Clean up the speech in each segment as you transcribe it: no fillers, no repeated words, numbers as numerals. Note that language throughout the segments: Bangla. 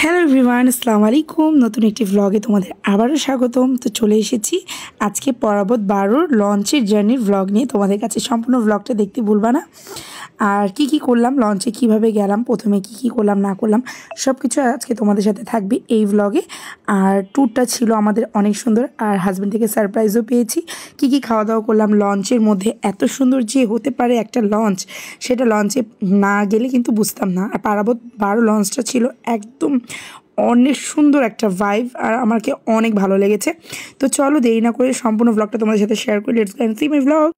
হ্যালো এভরিওয়ান, আসসালামু আলাইকুম। নতুন একটি ভ্লগে তোমাদের আবারও স্বাগতম। তো চলে এসেছি আজকে পরাবত 12 লঞ্চের জার্নির ভ্লগ নিয়ে তোমাদের কাছে। সম্পূর্ণ ভ্লগটা দেখতে ভুলবা না। আর কি করলাম লঞ্চে, কিভাবে গেলাম, প্রথমে কি করলাম না করলাম, সব কিছু আজকে তোমাদের সাথে থাকবে এই ভ্লগে। আর ট্যুরটা ছিল আমাদের অনেক সুন্দর, আর হাজব্যান্ড থেকে সারপ্রাইজও পেয়েছি। কি খাওয়া দাওয়া করলাম লঞ্চের মধ্যে। এত সুন্দর যে হতে পারে একটা লঞ্চ, সেটা লঞ্চে না গেলে কিন্তু বুঝতাম না। আর পরাবত 12 লঞ্চটা ছিল একদম অনেক সুন্দর একটা ভাইব, আর আমাকে অনেক ভালো লেগেছে। তো চলো দেরি না করে সম্পূর্ণ ভ্লগটা তোমাদের সাথে শেয়ার করি। Let's go and see my vlog.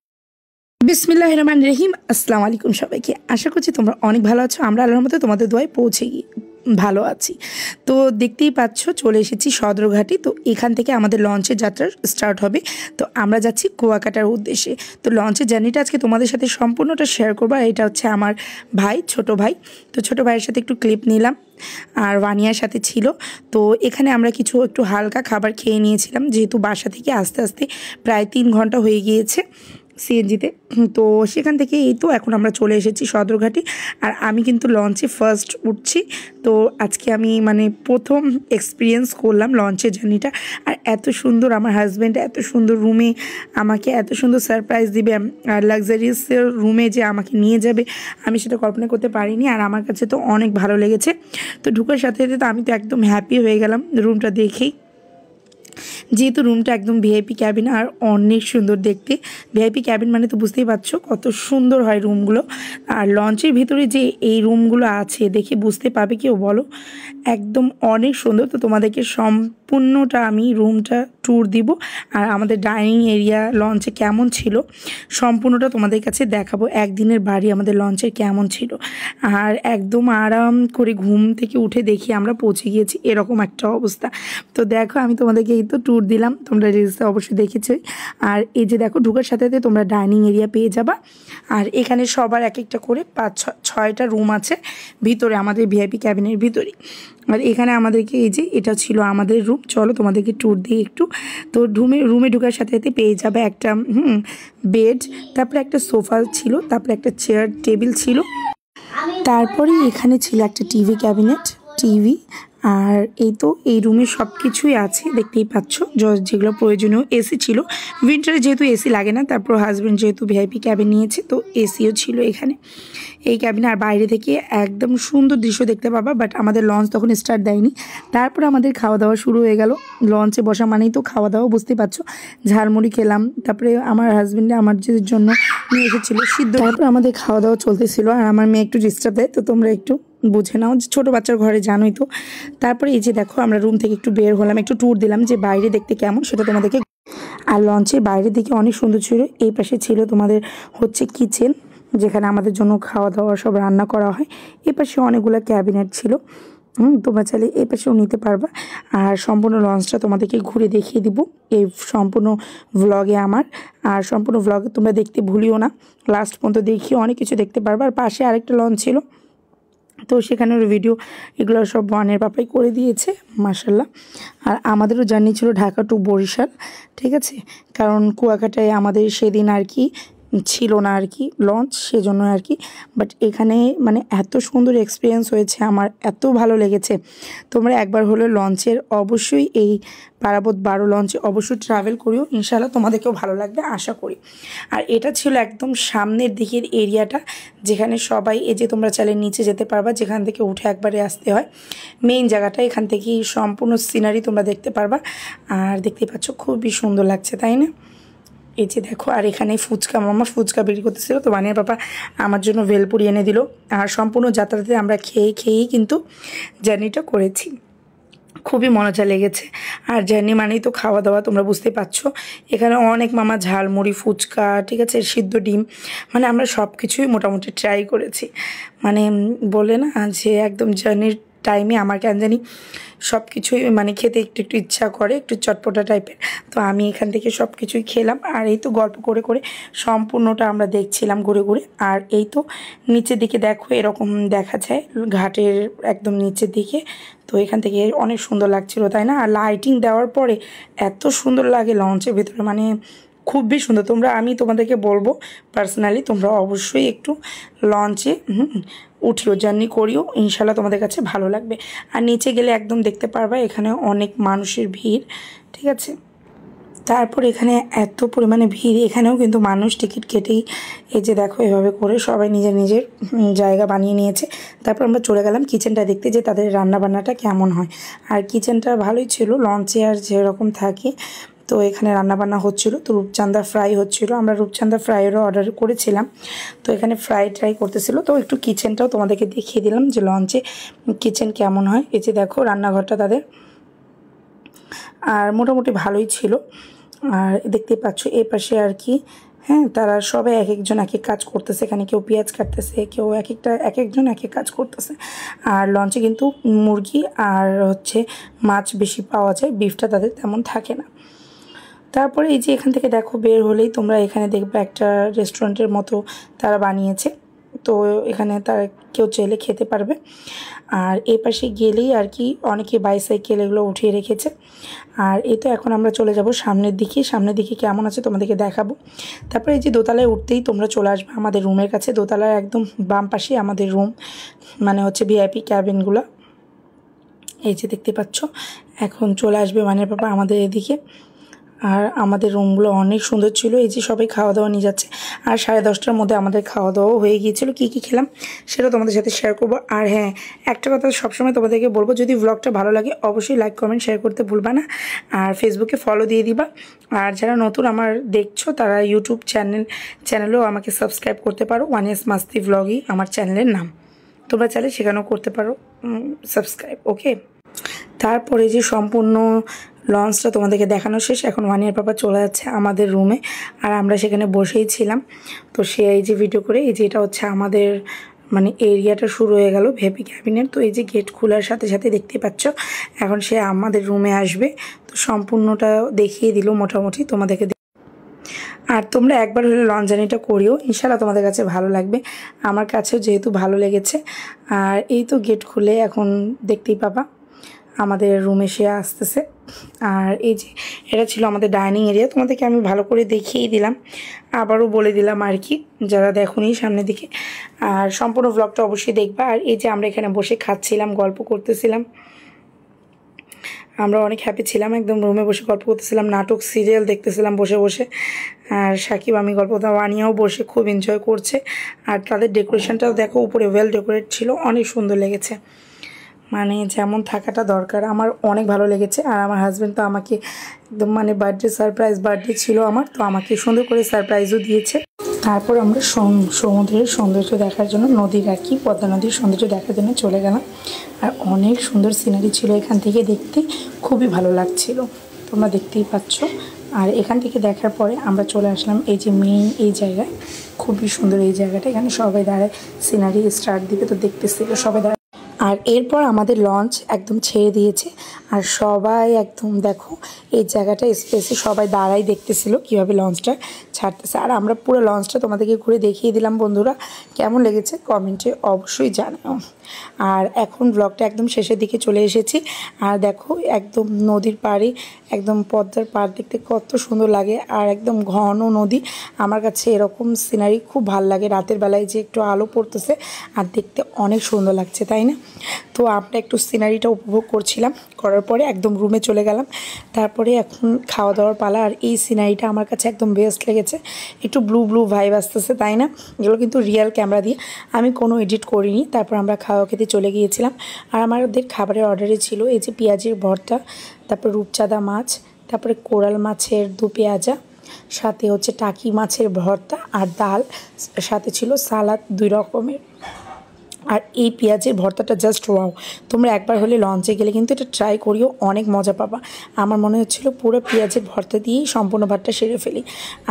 বিসমিল্লাহির রহমানির রহিম। আসসালামু আলাইকুম সবাইকে। আশা করছি তোমরা অনেক ভালো আছো। আমরা আল্লাহর মতো তোমাদের দোয়ায় পৌঁছে ভালো আছি। তো দেখতেই পাচ্ছ চলে এসেছি সদরঘাটি। তো এখান থেকে আমাদের লঞ্চের যাত্রা স্টার্ট হবে। তো আমরা যাচ্ছি কুয়াকাটার উদ্দেশ্যে। তো লঞ্চের জার্নিটা আজকে তোমাদের সাথে সম্পূর্ণটা শেয়ার করবো। আর এটা হচ্ছে আমার ভাই, ছোট ভাই। তো ছোট ভাইয়ের সাথে একটু ক্লিপ নিলাম, আর ওয়ানিয়ার সাথে ছিল। তো এখানে আমরা একটু হালকা খাবার খেয়ে নিয়েছিলাম, যেহেতু বাসা থেকে আস্তে আস্তে প্রায় 3 ঘন্টা হয়ে গিয়েছে সিএনজিতে। তো সেখান থেকে এই তো এখন আমরা চলে এসেছি সদরঘাটি। আর আমি কিন্তু লঞ্চে ফার্স্ট উঠছি। তো আজকে আমি প্রথম এক্সপিরিয়েন্স করলাম লঞ্চের জার্নিটা। আর এত সুন্দর, আমার হাজব্যান্ড এত সুন্দর রুমে আমাকে এত সুন্দর সারপ্রাইজ দিবে, আর লাক্সারিয়াস রুমে যে আমাকে নিয়ে যাবে, আমি সেটা কল্পনা করতে পারিনি। আর আমার কাছে তো অনেক ভালো লেগেছে। তো ঢুকার সাথে সাথে তো আমি তো একদম হ্যাপি হয়ে গেলাম রুমটা দেখেই, যেহেতু রুমটা একদম ভিআইপি ক্যাবিন আর অনেক সুন্দর দেখতে। ভিআইপি ক্যাবিন মানে তো বুঝতেই পারছো কত সুন্দর হয় রুমগুলো। আর লঞ্চের ভিতরে যে এই রুমগুলো আছে দেখে বুঝতে পারবে কেউ, বলো, একদম অনেক সুন্দর। তো তোমাদেরকে সম্পূর্ণটা আমি রুমটা ট্যুর দিব, আর আমাদের ডাইনিং এরিয়া লঞ্চে কেমন ছিল সম্পূর্ণটা তোমাদের কাছে দেখাবো। একদিনের বাড়ি আমাদের লঞ্চের কেমন ছিল। আর একদম আরাম করে ঘুম থেকে উঠে দেখি আমরা পৌঁছে গিয়েছি, এরকম একটা অবস্থা। তো দেখো আমি তোমাদেরকে এই তো ট্যুর দিলাম, তোমরা রিলসে অবশ্যই দেখেছোই। আর এই যে দেখো ঢোকার সাথে সাথে তোমরা ডাইনিং এরিয়া পেয়ে যাবা। আর এখানে সবার এক একটা করে 5-6টা রুম আছে ভিতরে, আমাদের ভিআইপি ক্যাবিনের ভিতরে। আর এখানে আমাদেরকে এই যে এটা ছিল আমাদের রুম। চলো তোমাদেরকে ট্যুর দিই একটু। তো রুমে ঢোকার সাথে সাথে পেয়ে যাবে একটা বেড, তারপরে একটা সোফা ছিল, তারপরে একটা চেয়ার টেবিল ছিল, তারপরে এখানে ছিল একটা টিভি ক্যাবিনেট, টিভি। আর এই তো এই রুমে সব কিছুই আছে, দেখতেই পাচ্ছ যেগুলো প্রয়োজনীয়। এসি ছিল, উইন্টারে যেহেতু এসি লাগে না। তারপর হাজব্যান্ড যেহেতু ভিআইপি ক্যাবিন নিয়েছে, তো এসিও ছিল এখানে এই ক্যাবিনে। আর বাইরে থেকে একদম সুন্দর দৃশ্য দেখতে পাবা। বাট আমাদের লঞ্চ তখন স্টার্ট দেয়নি। তারপর আমাদের খাওয়া দাওয়া শুরু হয়ে গেল। লঞ্চে বসা মানেই তো খাওয়া দাওয়া, বুঝতেই পারছো। ঝালমুড়ি খেলাম, তারপরে আমার হাজব্যান্ডে আমার জন্য নিয়ে এসেছিলো সিদ্ধ। তারপর আমাদের খাওয়া দাওয়া চলতেছিল, আর আমার মেয়ে একটু ডিস্টার্ব দেয়, তো তোমরা একটু বুঝে নাও, যে ছোটো বাচ্চার ঘরে জানোই তো। তারপরে এই যে দেখো আমরা রুম থেকে একটু বের হলাম, একটু ট্যুর দিলাম যে বাইরে দেখতে কেমন সেটা তোমাদেরকে। আর লঞ্চের বাইরের দিকে অনেক সুন্দর ছিল। এই পাশে ছিল তোমাদের হচ্ছে কিচেন, যেখানে আমাদের জন্য খাওয়া দাওয়া সব রান্না করা হয়। এই পাশে অনেকগুলো ক্যাবিনেট ছিল, তোমরা চাইলে এই পাশেও নিতে পারবা। আর সম্পূর্ণ লঞ্চটা তোমাদেরকে ঘুরে দেখিয়ে দিব এই সম্পূর্ণ ভ্লগে আমার। আর সম্পূর্ণ ভ্লগে তোমরা দেখতে ভুলিও না, লাস্ট পর্যন্ত দেখিয়ে অনেক কিছু দেখতে পারবা। আর পাশে আরেকটা লঞ্চ ছিল, তো সেখানের ভিডিও এগুলো সব বোনের পাপাই করে দিয়েছে, মাশাল্লাহ। আর আমাদেরও জার্নি ছিল ঢাকা টু বরিশাল, ঠিক আছে। কারণ কুয়াকাটায় আমাদের সেদিন আর কি ছিল না আর কি লঞ্চ, সেজন্য আর কি। বাট এখানে এত সুন্দর এক্সপিরিয়েন্স হয়েছে, আমার এত ভালো লেগেছে। তোমরা একবার হলে লঞ্চের অবশ্যই এই পরাবত 12 লঞ্চে অবশ্যই ট্রাভেল করিও, ইনশাআল্লাহ তোমাদেরকেও ভালো লাগবে আশা করি। আর এটা ছিল একদম সামনের দিকের এরিয়াটা, যেখানে সবাই এই যে তোমরা চাইলে নিচে যেতে পারবা, যেখান থেকে উঠে একবারে আসতে হয় মেইন জায়গাটা। এখান থেকেই সম্পূর্ণ সিনারি তোমরা দেখতে পারবা। আর দেখতে পাচ্ছ খুবই সুন্দর লাগছে, তাই না? এই যে দেখো, আর এখানে ফুচকা, মামা ফুচকা বিক্রি করতেছিল, তো বানিয়ে বাবা আমার জন্য ভেলপুরি এনে দিল। আর সম্পূর্ণ যাত্রাতে আমরা খেয়েই কিন্তু জার্নিটা করেছি, খুবই মজা লেগেছে। আর জার্নি মানেই তো খাওয়া দাওয়া, তোমরা বুঝতে পারছো। এখানে অনেক মামা ঝালমুড়ি, ফুচকা, ঠিক আছে, সিদ্ধ ডিম, আমরা সব কিছুই মোটামুটি ট্রাই করেছি। বলে না যে একদম জার্নির টাইমে আমার কেন জানি সব কিছুই খেতে একটু ইচ্ছা করে, একটু চটপটা টাইপের। তো আমি এখান থেকে সব কিছুই খেলাম। আর এই তো গল্প করে করে সম্পূর্ণটা আমরা দেখছিলাম ঘুরে ঘুরে। আর এই তো নিচের দিকে দেখো এরকম দেখা যায় ঘাটের একদম নিচের দিকে। তো এখান থেকে অনেক সুন্দর লাগছিল, তাই না? আর লাইটিং দেওয়ার পরে এত সুন্দর লাগে লঞ্চের ভিতরে, খুবই সুন্দর। আমি তোমাদেরকে বলবো পার্সোনালি তোমরা অবশ্যই একটু লঞ্চে উঠিও, জার্নি করিও, ইনশাল্লাহ তোমাদের কাছে ভালো লাগবে। আর নিচে গেলে একদম দেখতে পারবা এখানে অনেক মানুষের ভিড়, ঠিক আছে। তারপর এখানে এত পরিমাণে ভিড়, এখানেও কিন্তু মানুষ টিকিট কেটেই এই যে দেখো এভাবে করে সবাই নিজের নিজের জায়গা বানিয়ে নিয়েছে। তারপর আমরা চলে গেলাম কিচেনটা দেখতে যে তাদের রান্নাবান্নাটা কেমন হয়। আর কিচেনটা ভালোই ছিল, লঞ্চে আর যেরকম থাকে। তো এখানে রান্নাবান্না হচ্ছিলো, তো রূপচাঁদা ফ্রাই হচ্ছিলো, আমরা রূপচাঁদা ফ্রাইয়েরও অর্ডার করেছিলাম। তো এখানে ফ্রাই ট্রাই করতেছিল, তো একটু কিচেনটাও তোমাদেরকে দেখিয়ে দিলাম যে লঞ্চে কিচেন কেমন হয়। এই যে দেখো রান্নাঘরটা তাদের, আর মোটামুটি ভালোই ছিল। আর দেখতেই পাচ্ছ এই পাশে আর কি, হ্যাঁ, তারা সবাই এক একজন এক এক কাজ করতেছে। এখানে কেউ পেঁয়াজ কাটতেছে, কেউ এক একজন এক এক কাজ করতেছে। আর লঞ্চে কিন্তু মুরগি আর হচ্ছে মাছ বেশি পাওয়া যায়, বিফটা তাদের তেমন থাকে না। তারপরে এই যে এখান থেকে দেখো বের হলেই তোমরা এখানে দেখবে একটা রেস্টুরেন্টের মতো তারা বানিয়েছে। তো এখানে তারা কেউ চাইলে খেতে পারবে। আর এই পাশে গেলেই আর কি অনেকে বাইসাইকেল এগুলো উঠিয়ে রেখেছে। আর এই তো এখন আমরা চলে যাব সামনের দিকে কেমন আছে তোমাদেরকে দেখাবো। তারপরে এই যে দোতলায় উঠতেই তোমরা চলে আসবে আমাদের রুমের কাছে। দোতলার একদম বাম পাশে আমাদের রুম, মানে হচ্ছে ভিআইপি ক্যাবিনগুলো। এই যে দেখতে পাচ্ছ, এখন চলে আসবে ওয়ানের পাপা আমাদের এদিকে। আর আমাদের রুমগুলো অনেক সুন্দর ছিল। এই যে সবাই খাওয়া দাওয়া নিয়ে যাচ্ছে। আর 10:30টার মধ্যে আমাদের খাওয়া দাওয়াও হয়ে গিয়েছিল। কী কী খেলাম সেটা তোমাদের সাথে শেয়ার করবো। আর হ্যাঁ, একটা কথা সবসময় তোমাদেরকে বলবো, যদি ব্লগটা ভালো লাগে অবশ্যই লাইক কমেন্ট শেয়ার করতে ভুলবা না। আর ফেসবুকে ফলো দিয়ে দিবা। আর যারা নতুন আমার দেখছো তারা ইউটিউব চ্যানেলেও আমাকে সাবস্ক্রাইব করতে পারো। ওয়ানিয়াস মাস্তি ভ্লগই আমার চ্যানেলের নাম, তোমরা চাইলে সেখানেও করতে পারো সাবস্ক্রাইব, ওকে। তারপরে যে সম্পূর্ণ লঞ্চটা তোমাদেরকে দেখানো শেষ। এখন ওয়ানিয়ার পাপা চলে যাচ্ছে আমাদের রুমে, আর আমরা সেখানে বসেই ছিলাম। তো সে এই যে ভিডিও করে, এই যে এটা হচ্ছে আমাদের মানে এরিয়াটা শুরু হয়ে গেল ভিআইপি ক্যাবিনের। তো এই যে গেট খোলার সাথে সাথে দেখতে পাচ্ছ এখন সে আমাদের রুমে আসবে। তো সম্পূর্ণটা দেখিয়ে দিল মোটামুটি তোমাদেরকে। আর তোমরা একবার হলে লঞ্চ জার্নিটা করিও, ইনশাল্লাহ তোমাদের কাছে ভালো লাগবে। আমার কাছেও যেহেতু ভালো লেগেছে। আর এই তো গেট খুলে এখন দেখতেই পাবা আমাদের রুমে সে আসতেছে। আর এই যে এটা ছিল আমাদের ডাইনিং এরিয়া, তোমাদেরকে আমি ভালো করে দেখিয়ে দিলাম, আবারও বলে দিলাম আর কি, যারা দেখোনি সামনের দিকে। আর সম্পূর্ণ ব্লগটা অবশ্যই দেখবা। আর এই যে আমরা এখানে বসে খাচ্ছিলাম, গল্প করতেছিলাম, আমরা অনেক হ্যাপি ছিলাম। একদম রুমে বসে গল্প করতেছিলাম, নাটক সিরিয়াল দেখতেছিলাম বসে বসে। আর সাকিব আমি গল্প করতাম, ওয়ানিয়াও বসে খুব এনজয় করছে। আর তাদের ডেকোরেশনটাও দেখো, উপরে ওয়েল ডেকোরেট ছিল, অনেক সুন্দর লেগেছে। মানে যেমন থাকাটা দরকার, আমার অনেক ভালো লেগেছে। আর আমার হাজব্যান্ড তো আমাকে একদম মানে বার্থডে ছিল আমার, তো আমাকে সুন্দর করে সারপ্রাইজও দিয়েছে। তারপর আমরা সমুদ্রের সৌন্দর্য দেখার জন্য, নদীর আর কি পদ্মা নদীর সৌন্দর্য দেখার জন্য চলে গেলাম। আর অনেক সুন্দর সিনারি ছিল এখান থেকে দেখতে, খুবই ভালো লাগছিল, তোমরা দেখতেই পাচ্ছ। আর এখান থেকে দেখার পরে আমরা চলে আসলাম এই যে মেইন এই জায়গায়, খুবই সুন্দর এই জায়গাটা। এখানে সবাই দাঁড়ায়, সিনারি স্টার্ট দিবে, তো দেখতেছিল সবাই দাঁড়ায়। আর এরপর আমাদের লঞ্চ একদম ছেড়ে দিয়েছে। আর সবাই একদম দেখো এই জায়গাটা স্পেসে সবাই দাঁড়াই দেখতেছিল কীভাবে লঞ্চটা ছাড়তেছে। আর আমরা পুরো লঞ্চটা তোমাদেরকে ঘুরে দেখিয়ে দিলাম। বন্ধুরা কেমন লেগেছে কমেন্টে অবশ্যই জানাও। আর এখন ব্লগটা একদম শেষের দিকে চলে এসেছি। আর দেখো একদম নদীর পাড়ে, একদম পদ্মার পাড় দেখতে কত সুন্দর লাগে। আর একদম ঘন নদী, আমার কাছে এরকম সিনারি খুব ভালো লাগে। রাতের বেলায় যে একটু আলো পড়তেছে আর দেখতে অনেক সুন্দর লাগছে, তাই না? তো আমরা একটু সিনারিটা উপভোগ করছিলাম, করার পরে একদম রুমে চলে গেলাম। তারপরে এখন খাওয়া দাওয়ার পালা। আর এই সিনারিটা আমার কাছে একদম বেস্ট লেগেছে, একটু ব্লু ভাইব আসতেছে, তাই না? এগুলো কিন্তু রিয়েল ক্যামেরা দিয়ে, আমি কোনো এডিট করিনি। তারপর আমরা খাওয়া খেতে চলে গিয়েছিলাম। আর আমাদের খাবারের অর্ডারে ছিল এই যে পেঁয়াজের ভর্তা, তারপর রূপচাঁদা মাছ, তারপরে কোরাল মাছের দু পেঁয়াজা, সাথে হচ্ছে টাকি মাছের ভর্তা আর ডাল, সাথে ছিল সালাদ 2 রকমের। আর এই পেঁয়াজের ভর্তাটা জাস্ট ওয়াও, তোমরা একবার হলে লঞ্চে গেলে কিন্তু এটা ট্রাই করিও, অনেক মজা পাবা। আমার মনে হচ্ছিলো পুরো পেঁয়াজের ভর্তা দিয়েই সম্পূর্ণ ভাতটা সেরে ফেলি।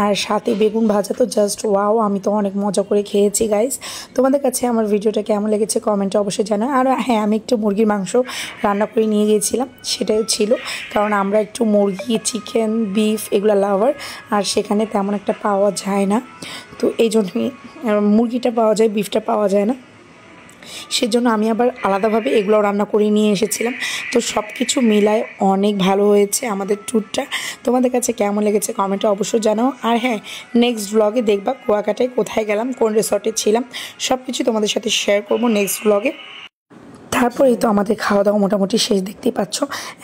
আর সাথে বেগুন ভাজা তো জাস্ট ওয়াও, আমি তো অনেক মজা করে খেয়েছি গাইস। তোমাদের কাছে আমার ভিডিওটা কেমন লেগেছে কমেন্টে অবশ্যই জানাও। আর হ্যাঁ, আমি একটু মুরগির মাংস রান্না করে নিয়ে গিয়েছিলাম, সেটাও ছিল, কারণ আমরা একটু মুরগি, চিকেন, বিফ এগুলো লাভার, আর সেখানে তেমন একটা পাওয়া যায় না। তো এই জন্যই মুরগিটা পাওয়া যায়, বিফটা পাওয়া যায় না। সেজন্য আমি আবার আলাদাভাবে এগুলো রান্না করে নিয়ে এসেছিলাম। তো সব কিছু মিলায় অনেক ভালো হয়েছে আমাদের ট্যুরটা। তোমাদের কাছে কেমন লেগেছে কমেন্টে অবশ্যই জানাও। আর হ্যাঁ, নেক্সট ব্লগে দেখবা কুয়াকাটায় কোথায় গেলাম, কোন রিসর্টে ছিলাম, সব কিছু তোমাদের সাথে শেয়ার করবো নেক্সট ব্লগে। তারপরেই তো আমাদের খাওয়া দাওয়া মোটামুটি শেষ, দেখতেই পাচ্ছ।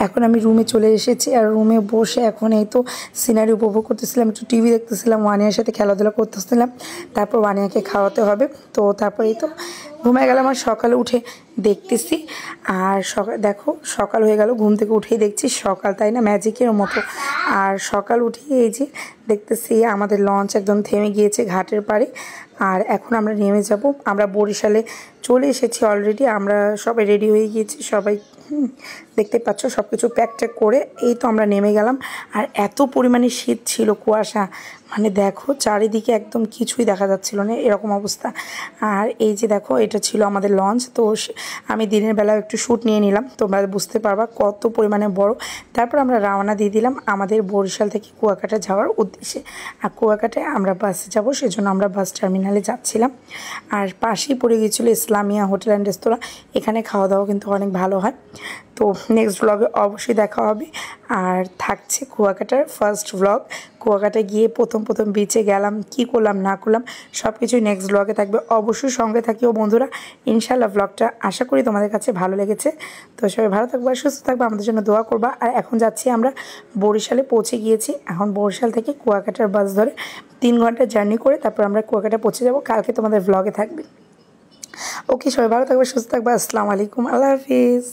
এখন আমি রুমে চলে এসেছি, আর রুমে বসে এখন এই তো সিনারি উপভোগ করতেছিলাম, একটু টিভি দেখতেছিলাম, ওয়ানিয়ার সাথে খেলাধুলা করতেছিলাম। তারপর ওয়ানিয়াকে খাওয়াতে হবে। তো তারপরেই তো ঘুমিয়ে গেলাম। আর সকালে উঠে দেখতেছি, আর দেখো সকাল হয়ে গেল, ঘুম থেকে উঠেই দেখছি সকাল, তাই না, ম্যাজিকের মতো। আর সকাল উঠেই এই যে দেখতেছি আমাদের লঞ্চ একদম থেমে গিয়েছে ঘাটের পাড়ে। আর এখন আমরা নেমে যাব। আমরা বরিশালে চলে এসেছি অলরেডি, আমরা সবাই রেডি হয়ে গিয়েছি, সবাই দেখতে পাচ্ছ সব কিছু প্যাক ট্যাক করে এই তো আমরা নেমে গেলাম। আর এত পরিমাণে শীত ছিল, কুয়াশা, মানে দেখো চারিদিকে একদম কিছুই দেখা যাচ্ছিল না, এরকম অবস্থা। আর এই যে দেখো এটা ছিল আমাদের লঞ্চ। তো আমি দিনের বেলা একটু শ্যুট নিয়ে নিলাম, তোমরা বুঝতে পারবা কত পরিমাণে বড়। তারপর আমরা রওনা দিয়ে দিলাম আমাদের বরিশাল থেকে কুয়াকাটা যাওয়ার উদ্দেশ্যে। আর কুয়াকাটায় আমরা বাসে যাব, সেজন্য আমরা বাস টার্মিনালে যাচ্ছিলাম। আর পাশেই পড়ে গিয়েছিল ইসলামিয়া হোটেল অ্যান্ড রেস্তোরাঁ, এখানে খাওয়া দাওয়া কিন্তু অনেক ভালো হয়। তো নেক্সট ব্লগে অবশ্যই দেখা হবে। আর থাকছে কুয়াকাটার ফার্স্ট ব্লগ, কুয়াকাটা গিয়ে প্রথম বিচে গেলাম, কি করলাম না করলাম সব কিছুই নেক্সট ব্লগে থাকবে। অবশ্যই সঙ্গে থাকিও বন্ধুরা, ইনশাল্লাহ ব্লগটা আশা করি তোমাদের কাছে ভালো লেগেছে। তো সবাই ভালো থাকবা, সুস্থ থাকবা, আমাদের জন্য দোয়া করবা। আর এখন যাচ্ছি আমরা বরিশালে, পৌঁছে গিয়েছি। এখন বরিশাল থেকে কুয়াকাটার বাস ধরে 3 ঘন্টা জার্নি করে তারপর আমরা কুয়াকাটা পৌঁছে যাব। কালকে তোমাদের ব্লগে থাকবে। ওকে, সবাই ভালো থাকবে, সুস্থ থাকবা, আসসালামু আলাইকুম, আল্লাহ হাফিজ।